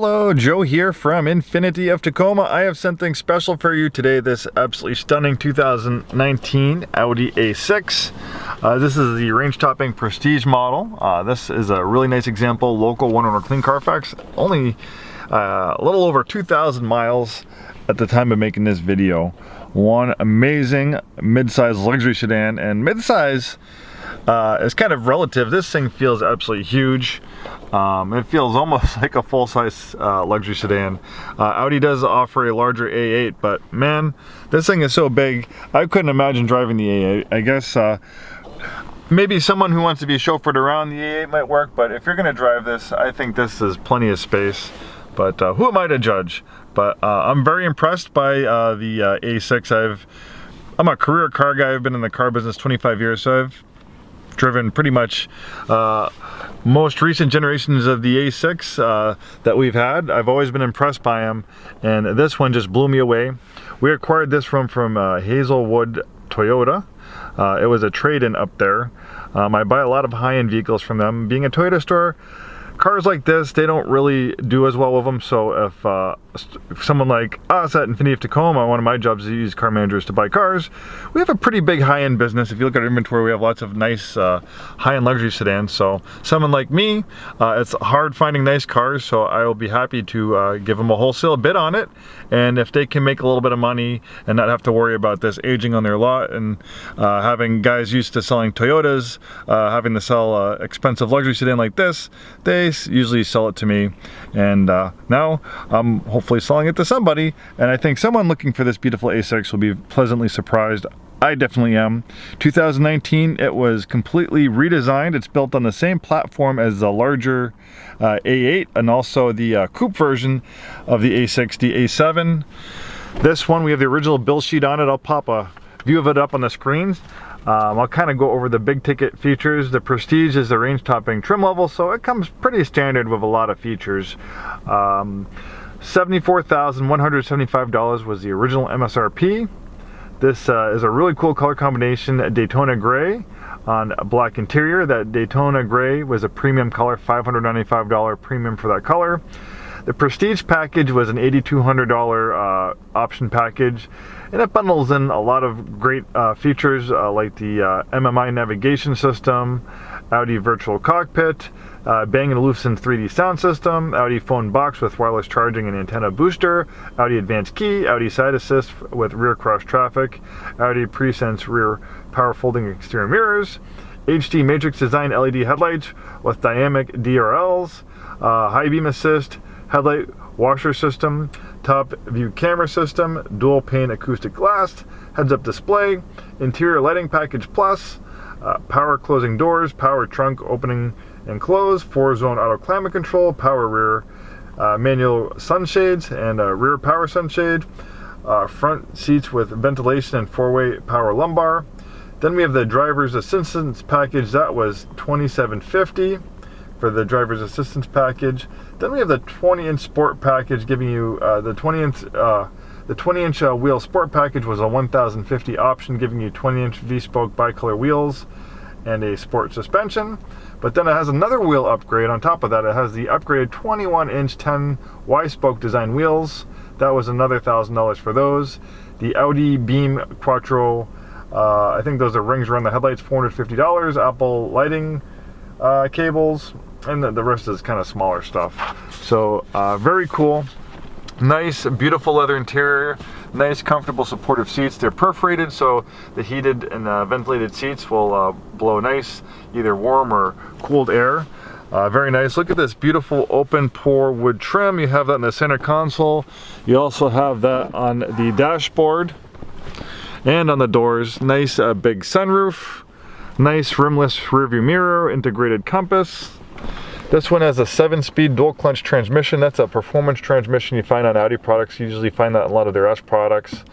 Hello, Joe here from Infiniti of Tacoma. I have something special for you today, this absolutely stunning 2019 Audi A6. This is the range-topping prestige model. This is a really nice example, local one-owner clean Carfax. Only a little over 2,000 miles at the time of making this video. One amazing mid-size luxury sedan, and mid-size is kind of relative. This thing feels absolutely huge. It feels almost like a full-size luxury sedan. Audi does offer a larger A8, but man, this thing is so big, I couldn't imagine driving the A8. I guess maybe someone who wants to be chauffeured around the A8 might work, but if you're going to drive this, I think this is plenty of space. But who am I to judge? But I'm very impressed by the A6. I'm a career car guy. I've been in the car business 25 years, so I've driven pretty much most recent generations of the A6 that we've had. I've always been impressed by them, and this one just blew me away. We acquired this from Hazelwood Toyota. It was a trade-in up there. I buy a lot of high-end vehicles from them. Being a Toyota store, cars like this, they don't really do as well with them. So if someone like us at Infiniti of Tacoma, one of my jobs is to use car managers to buy cars, we have a pretty big high-end business. If you look at our inventory, we have lots of nice high-end luxury sedans. So someone like me, it's hard finding nice cars, so I will be happy to give them a wholesale bid on it. And if they can make a little bit of money and not have to worry about this aging on their lot and having guys used to selling Toyotas, having to sell expensive luxury sedan like this, they usually sell it to me. And now I'm hopefully selling it to somebody, and I think someone looking for this beautiful A6 will be pleasantly surprised. I definitely am. 2019, it was completely redesigned. It's built on the same platform as the larger A8 and also the coupe version of the A6, the A7. This one, we have the original build sheet on it. I'll pop a view of it up on the screens. I'll kind of go over the big ticket features. The Prestige is the range topping trim level, so it comes pretty standard with a lot of features. $74,175 was the original MSRP. This is a really cool color combination, Daytona gray on a black interior. That Daytona gray was a premium color, $595 premium for that color. The Prestige package was an $8,200 option package, and it bundles in a lot of great features like the MMI navigation system, Audi virtual cockpit, Bang & Olufsen 3D sound system, Audi phone box with wireless charging and antenna booster, Audi advanced key, Audi side assist with rear cross traffic, Audi pre-sense rear power folding exterior mirrors, HD matrix design LED headlights with dynamic DRLs, high beam assist, headlight washer system, top view camera system, dual pane acoustic glass, heads-up display, interior lighting package plus, power closing doors, power trunk opening and close, 4-zone auto climate control, power rear manual sunshades and rear power sunshade, front seats with ventilation and 4-way power lumbar. Then we have the driver's assistance package. That was $2,750 for the driver's assistance package. Then we have the 20-inch sport package, giving you the 20-inch wheel sport package was a $1,050 option, giving you 20-inch V-spoke bicolor wheels and a sport suspension. But then it has another wheel upgrade on top of that. It has the upgraded 21-inch 10 Y-spoke design wheels. That was another $1,000 for those. The Audi Beam Quattro, I think those are rings around the headlights, $450. Apple lighting cables, and the rest is kind of smaller stuff. So very cool. Nice, beautiful leather interior, nice, comfortable, supportive seats. They're perforated, so the heated and ventilated seats will blow nice, either warm or cooled air. Very nice. Look at this beautiful open pore wood trim. You have that in the center console. You also have that on the dashboard and on the doors. Nice big sunroof. Nice rimless rearview mirror, integrated compass. This one has a 7-speed dual clutch transmission. That's a performance transmission you find on Audi products. You usually find that in a lot of their S products.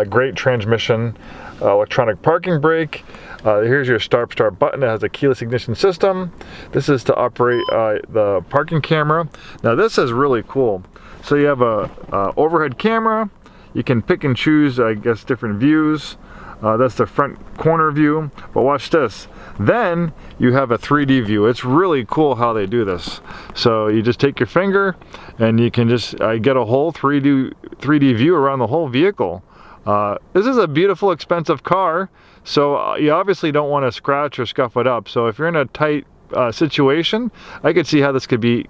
Great transmission. Electronic parking brake. Here's your start button. It has a keyless ignition system. This is to operate the parking camera. Now this is really cool. So you have a overhead camera. You can pick and choose, I guess, different views. That's the front corner view, but watch this. Then you have a 3D view. It's really cool how they do this. So you just take your finger and you can just get a whole 3D view around the whole vehicle. This is a beautiful, expensive car, so you obviously don't want to scratch or scuff it up. So if you're in a tight situation, I could see how this could be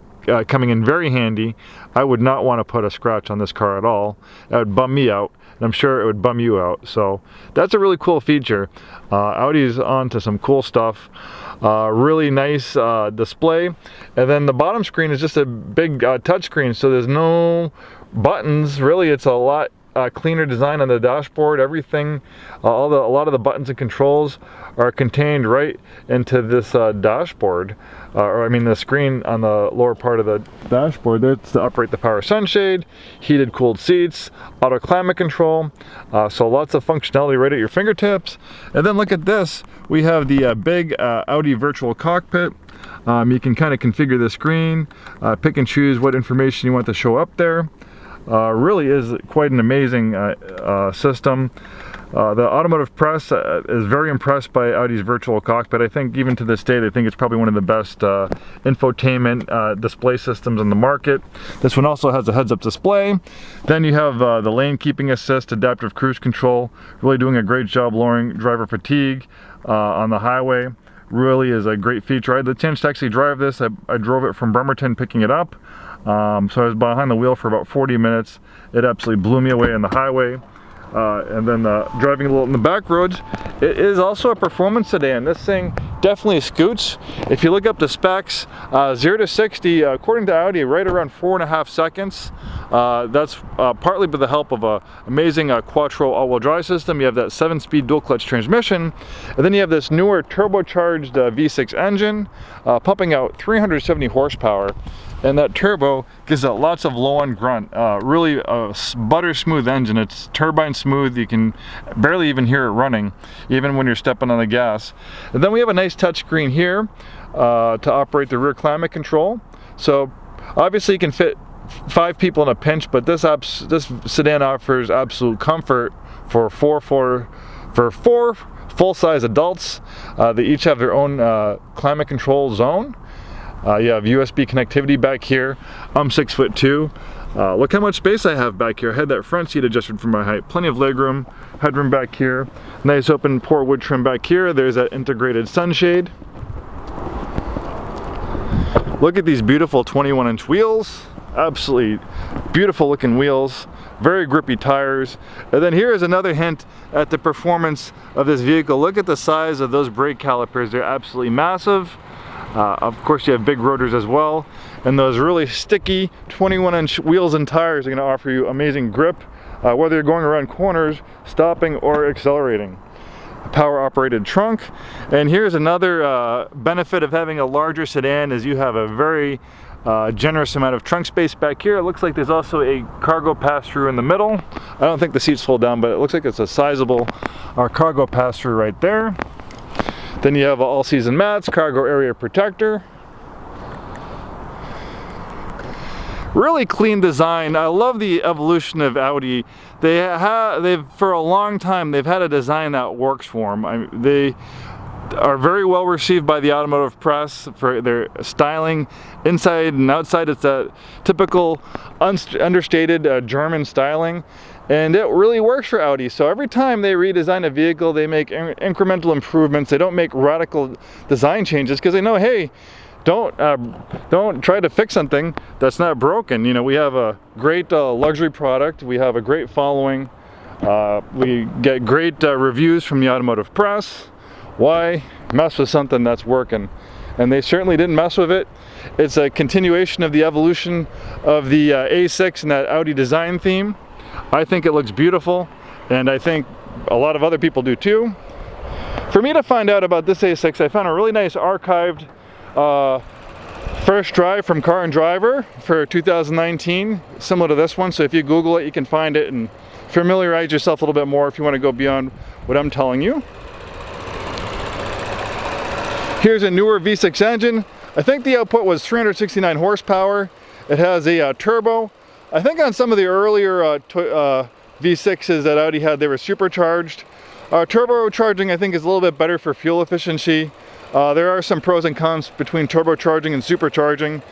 coming in very handy. I would not want to put a scratch on this car at all. That would bum me out, and I'm sure it would bum you out. So that's a really cool feature. Audi's on to some cool stuff. Really nice display, and then the bottom screen is just a big touch screen, so there's no buttons. Really, it's a lot cleaner design on the dashboard. Everything, a lot of the buttons and controls are contained right into this dashboard, or I mean the screen on the lower part of the dashboard. That's to operate the power sunshade, heated cooled seats, auto climate control, so lots of functionality right at your fingertips. And then look at this, we have the big Audi virtual cockpit. You can kind of configure the screen, pick and choose what information you want to show up there. Really is quite an amazing system. The automotive press is very impressed by Audi's virtual cockpit. I think even to this day they think it's probably one of the best infotainment display systems in the market. This one also has a heads-up display. Then you have the lane keeping assist, adaptive cruise control, really doing a great job lowering driver fatigue on the highway. Really is a great feature. I had the chance to actually drive this. I drove it from Bremerton picking it up. So I was behind the wheel for about 40 minutes. It absolutely blew me away on the highway. And then driving a little in the back roads, it is also a performance sedan. This thing definitely scoots. If you look up the specs, 0 to 60, according to Audi, right around 4.5 seconds. That's partly with the help of an amazing Quattro all-wheel drive system. You have that 7-speed dual-clutch transmission, and then you have this newer turbocharged V6 engine, pumping out 370 horsepower. And that turbo gives it lots of low-end grunt. Really a butter smooth engine. It's turbine smooth. You can barely even hear it running, even when you're stepping on the gas. And then we have a nice touchscreen here to operate the rear climate control. So obviously you can fit 5 people in a pinch, but this sedan offers absolute comfort for four full-size adults. They each have their own climate control zone. You have USB connectivity back here. I'm 6'2". Look how much space I have back here. I had that front seat adjusted for my height. Plenty of legroom, headroom back here. Nice open port wood trim back here. There's that integrated sunshade. Look at these beautiful 21-inch wheels. Absolutely beautiful looking wheels. Very grippy tires. And then here is another hint at the performance of this vehicle. Look at the size of those brake calipers. They're absolutely massive. Of course you have big rotors as well, and those really sticky 21-inch wheels and tires are going to offer you amazing grip, whether you're going around corners, stopping, or accelerating. Power operated trunk. And here's another benefit of having a larger sedan, is you have a very generous amount of trunk space back here. It looks like there's also a cargo pass-through in the middle. I don't think the seats fold down, but it looks like it's a sizable cargo pass-through right there. Then you have all-season mats, cargo area protector. Really clean design. I love the evolution of Audi. They've for a long time they've had a design that works for them. They are very well received by the automotive press for their styling. Inside and outside, it's a typical understated German styling. And it really works for Audi. So every time they redesign a vehicle, they make incremental improvements. They don't make radical design changes because they know, hey, don't try to fix something that's not broken. You know, we have a great luxury product. We have a great following. We get great reviews from the automotive press. Why mess with something that's working? And they certainly didn't mess with it. It's a continuation of the evolution of the A6 and that Audi design theme. I think it looks beautiful, and I think a lot of other people do too. For me to find out about this A6, I found a really nice archived first drive from Car and Driver for 2019, similar to this one. So if you Google it, you can find it and familiarize yourself a little bit more if you want to go beyond what I'm telling you. Here's a newer V6 engine. I think the output was 369 horsepower. It has a turbo. I think on some of the earlier V6s that Audi had, they were supercharged. Turbocharging I think is a little bit better for fuel efficiency. There are some pros and cons between turbocharging and supercharging,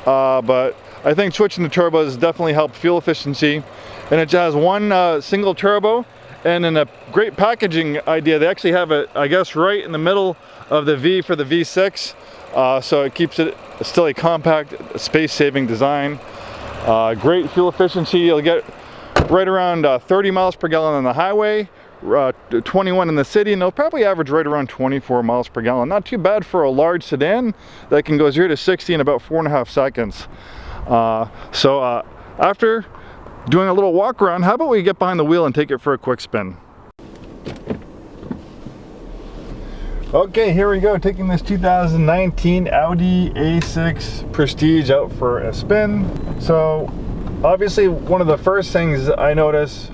but I think switching to turbos definitely helped fuel efficiency. And it has one single turbo, and in a great packaging idea, they actually have it, I guess, right in the middle of the V for the V6, so it keeps it still a compact, space-saving design. Great fuel efficiency. You'll get right around 30 miles per gallon on the highway, 21 in the city, and they'll probably average right around 24 miles per gallon. Not too bad for a large sedan that can go 0 to 60 in about 4.5 seconds. After doing a little walk around, how about we get behind the wheel and take it for a quick spin? Okay, here we go, taking this 2019 Audi A6 Prestige out for a spin. So obviously one of the first things I notice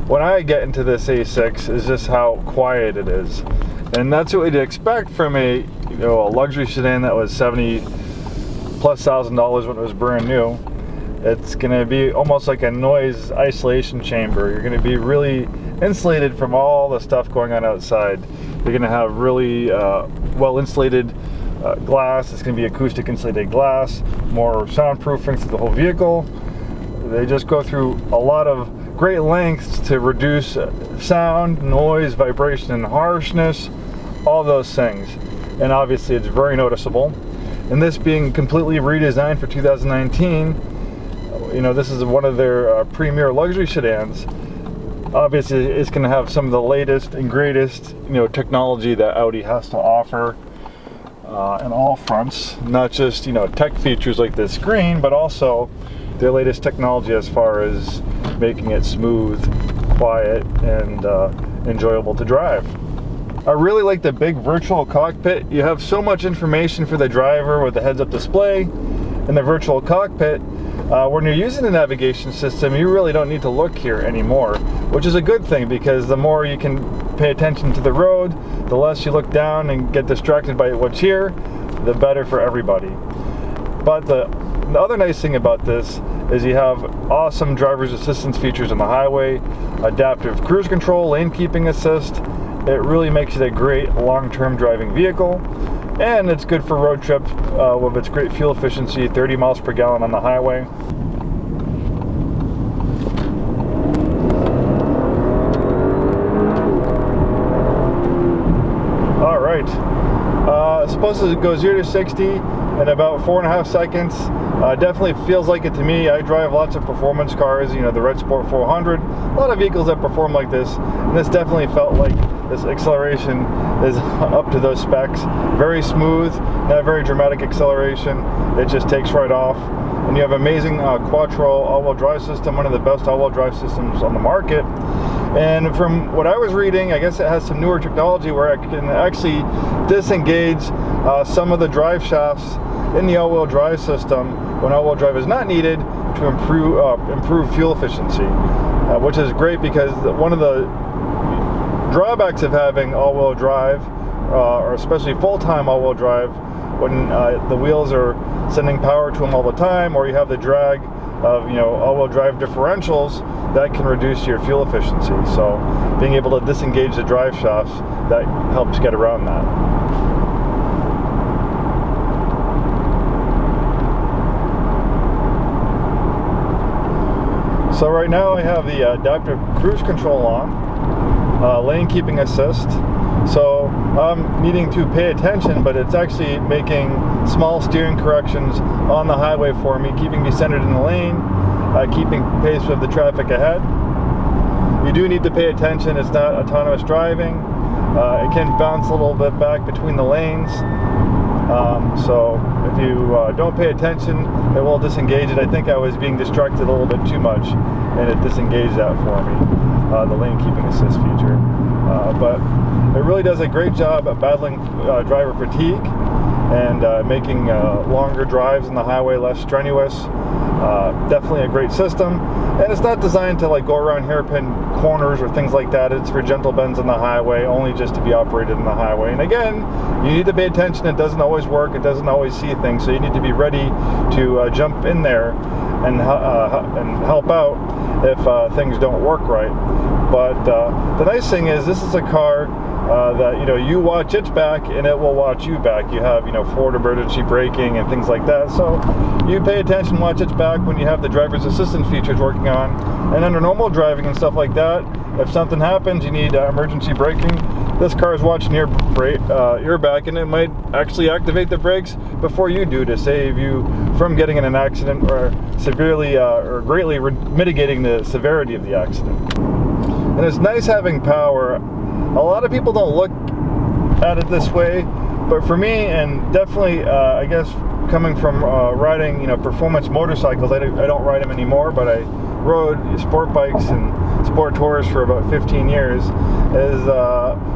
when I get into this A6 is just how quiet it is. And that's what we'd expect from a luxury sedan that was $70,000+ when it was brand new. It's going to be almost like a noise isolation chamber. You're going to be really insulated from all the stuff going on outside. You're going to have really well insulated glass. It's going to be acoustic insulated glass, more soundproofing through the whole vehicle. They just go through a lot of great lengths to reduce sound, noise, vibration, and harshness, all those things. And obviously it's very noticeable. And this being completely redesigned for 2019, this is one of their premier luxury sedans. Obviously it's going to have some of the latest and greatest technology that Audi has to offer in all fronts, not just tech features like this screen, but also their latest technology as far as making it smooth, quiet, and enjoyable to drive. I really like the big virtual cockpit. You have so much information for the driver with the heads-up display and the virtual cockpit. When you're using the navigation system, you really don't need to look here anymore, which is a good thing, because the more you can pay attention to the road, the less you look down and get distracted by what's here, the better for everybody. But the other nice thing about this is you have awesome driver's assistance features on the highway, adaptive cruise control, lane keeping assist. It really makes it a great long-term driving vehicle. And it's good for road trips with its great fuel efficiency, 30 miles per gallon on the highway. All right, it's supposed to go 0 to 60 in about 4.5 seconds. Definitely feels like it to me. I drive lots of performance cars, the Red Sport 400, a lot of vehicles that perform like this, and this definitely felt like this acceleration is up to those specs. Very smooth, not a very dramatic acceleration. It just takes right off. And you have amazing Quattro all-wheel drive system, one of the best all-wheel drive systems on the market. And from what I was reading, I guess it has some newer technology where it can actually disengage some of the drive shafts in the all-wheel drive system when all-wheel drive is not needed to improve fuel efficiency, which is great, because one of the drawbacks of having all-wheel drive, or especially full-time all-wheel drive, when the wheels are sending power to them all the time, or you have the drag of all-wheel drive differentials, that can reduce your fuel efficiency. So being able to disengage the drive shafts, that helps get around that. So right now I have the adaptive cruise control on, lane keeping assist. So I'm needing to pay attention, but it's actually making small steering corrections on the highway for me, keeping me centered in the lane, keeping pace with the traffic ahead. You do need to pay attention. It's not autonomous driving. It can bounce a little bit back between the lanes. So if you don't pay attention, it will disengage it. I think I was being distracted a little bit too much, and it disengaged that for me, the lane keeping assist feature. But it really does a great job at battling driver fatigue and making longer drives on the highway less strenuous. Definitely a great system, and it's not designed to go around hairpin corners or things like that. It's for gentle bends on the highway, only just to be operated on the highway. And again, you need to pay attention. It doesn't always work. It doesn't always see things, so you need to be ready to jump in there and help out. if things don't work right. But the nice thing is, this is a car that, you know, you watch its back and it will watch you back. You have, you know, forward emergency braking and things like that. So you pay attention, watch its back when you have the driver's assistance features working on. And under normal driving and stuff like that, if something happens, you need emergency braking, this car is watching your back, and it might actually activate the brakes before you do to save you from getting in an accident, or severely or greatly mitigating the severity of the accident. And it's nice having power. A lot of people don't look at it this way, but for me, and definitely I guess coming from riding, you know, performance motorcycles, I don't ride them anymore, but I rode sport bikes and sport tours for about 15 years, is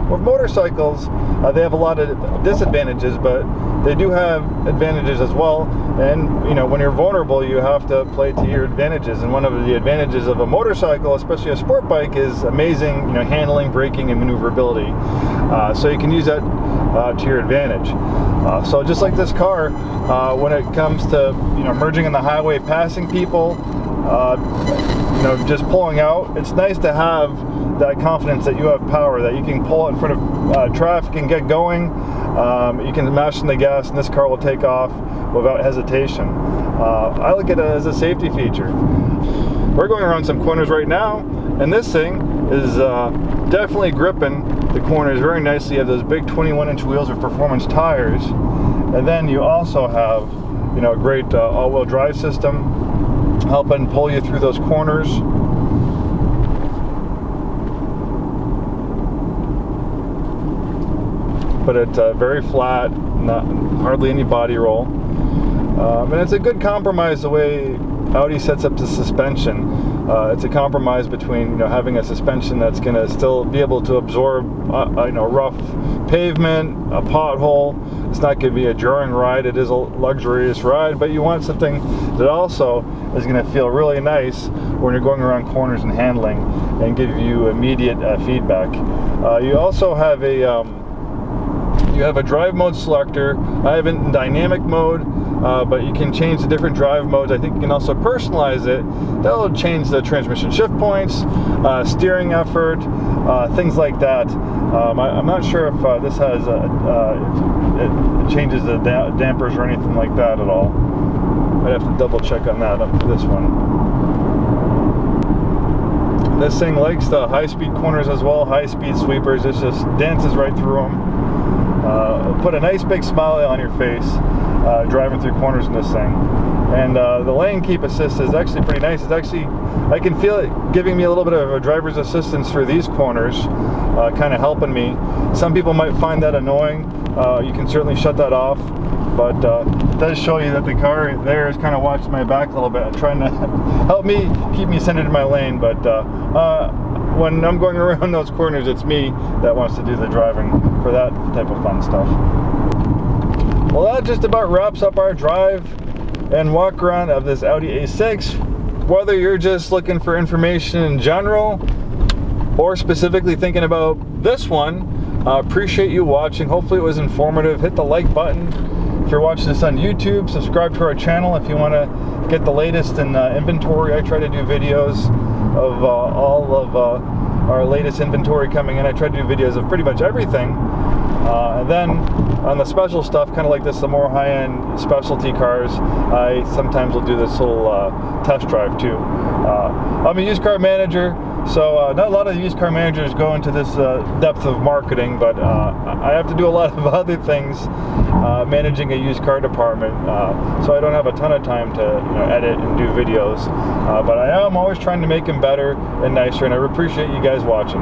with motorcycles, they have a lot of disadvantages, but they do have advantages as well. And, you know, when you're vulnerable, you have to play to your advantages. And one of the advantages of a motorcycle, especially a sport bike, is amazing, you know, handling, braking, and maneuverability. So you can use that to your advantage. So just like this car, when it comes to, you know, merging in the highway, passing people, you know, just pulling out, it's nice to have that confidence that you have power, that you can pull it in front of traffic and get going. You can mash in the gas and this car will take off without hesitation. I look at it as a safety feature. We're going around some corners right now, and this thing is definitely gripping the corners very nicely. You have those big 21-inch wheels with performance tires, and then you also have, you know, a great all-wheel drive system helping pull you through those corners. But it's very flat, not hardly any body roll, and it's a good compromise the way Audi sets up the suspension. It's a compromise between, you know, having a suspension that's going to still be able to absorb you know, rough pavement, a pothole. It's not going to be a jarring ride. It is a luxurious ride, but you want something that also is going to feel really nice when you're going around corners and handling, and give you immediate feedback. You also have a drive mode selector. I have it in dynamic mode, but you can change the different drive modes. I think you can also personalize it. That'll change the transmission shift points, steering effort, things like that. I'm not sure if this has it changes the dampers or anything like that at all. I'd have to double check on that up for this one. This thing likes the high-speed corners as well, high-speed sweepers. It just dances right through them. Put a nice big smile on your face driving through corners in this thing. And the lane keep assist is actually pretty nice. It's actually, I can feel it giving me a little bit of a driver's assistance through these corners, kind of helping me. Some people might find that annoying. You can certainly shut that off, but it does show you that the car there is kind of watching my back a little bit, trying to help me keep me centered in my lane. But when I'm going around those corners, it's me that wants to do the driving for that type of fun stuff. Well, that just about wraps up our drive and walk around of this Audi A6. Whether you're just looking for information in general or specifically thinking about this one, appreciate you watching. Hopefully it was informative. Hit the like button if you're watching this on YouTube. Subscribe to our channel if you want to get the latest in inventory. I try to do videos of all of our latest inventory coming in. I try to do videos of pretty much everything. And then on the special stuff, kind of like this, the more high-end specialty cars, I sometimes will do this little test drive too. I'm a used car manager, so not a lot of used car managers go into this depth of marketing, but I have to do a lot of other things managing a used car department, so I don't have a ton of time to, you know, edit and do videos, but I am always trying to make them better and nicer, and I appreciate you guys watching.